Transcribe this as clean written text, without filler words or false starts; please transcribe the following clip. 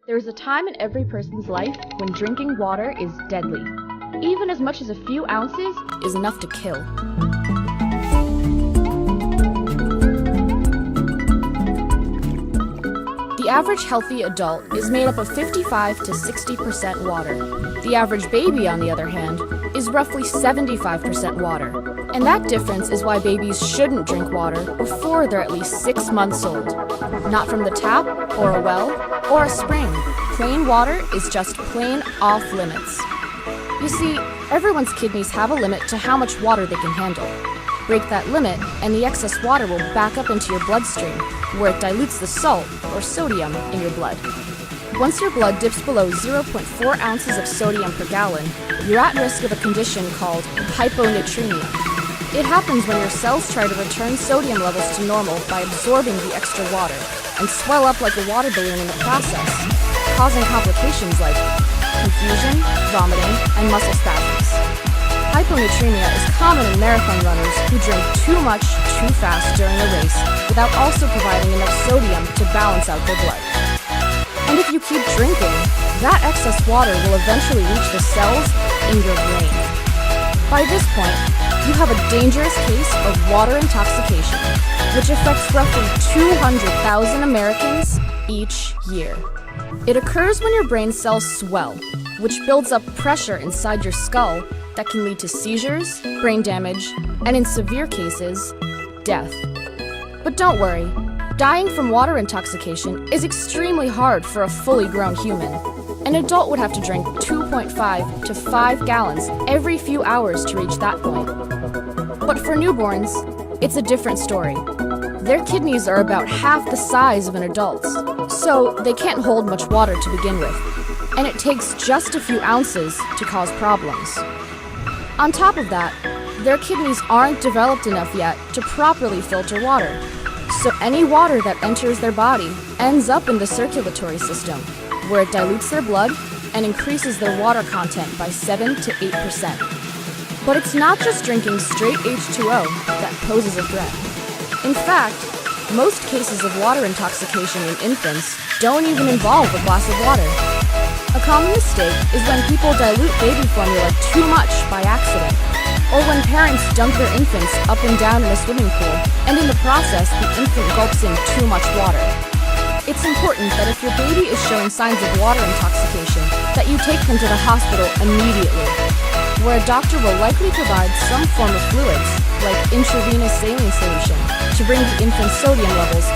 There is a time in every person's life when drinking water is deadly. Even as much as a few ounces is enough to kill. The average healthy adult is made up of 55 to 60% water. The average baby, on the other hand, is roughly 75% water. And that difference is why babies shouldn't drink water before they're at least 6 months old. Not from the tap, or a well, or a spring. Plain water is just plain off limits. You see, everyone's kidneys have a limit to how much water they can handle. Break that limit, and the excess water will back up into your bloodstream, where it dilutes the salt, or sodium, in your blood. Once your blood dips below 0.4 ounces of sodium per gallon, you're at risk of a condition called hyponatremia. It happens when your cells try to return sodium levels to normal by absorbing the extra water, and swell up like a water balloon in the process, causing complications like confusion, vomiting, and muscle spasms. Hyponatremia is common in marathon runners who drink too much too fast during a race without also providing enough sodium to balance out their blood. And if you keep drinking, that excess water will eventually reach the cells in your brain. By this point, you have a dangerous case of water intoxication, which affects roughly 200,000 Americans each year. It occurs when your brain cells swell, which builds up pressure inside your skull that can lead to seizures, brain damage, and in severe cases, death. But don't worry, dying from water intoxication is extremely hard for a fully grown human. An adult would have to drink 2.5 to 5 gallons every few hours to reach that point. But for newborns, it's a different story. Their kidneys are about half the size of an adult's, so they can't hold much water to begin with, and it takes just a few ounces to cause problems. On top of that, their kidneys aren't developed enough yet to properly filter water, so any water that enters their body ends up in the circulatory system, where it dilutes their blood and increases their water content by 7 to 8%. But it's not just drinking straight H2O that poses a threat. In fact, most cases of water intoxication in infants don't even involve a glass of water. A common mistake is when people dilute baby formula too much by accident, or when parents dunk their infants up and down in a swimming pool, and in the process, the infant gulps in too much water. It's important that if your baby is showing signs of water intoxication, that you take them to the hospital immediately, where a doctor will likely provide some form of fluids, like intravenous saline solution, to bring the infant's sodium levels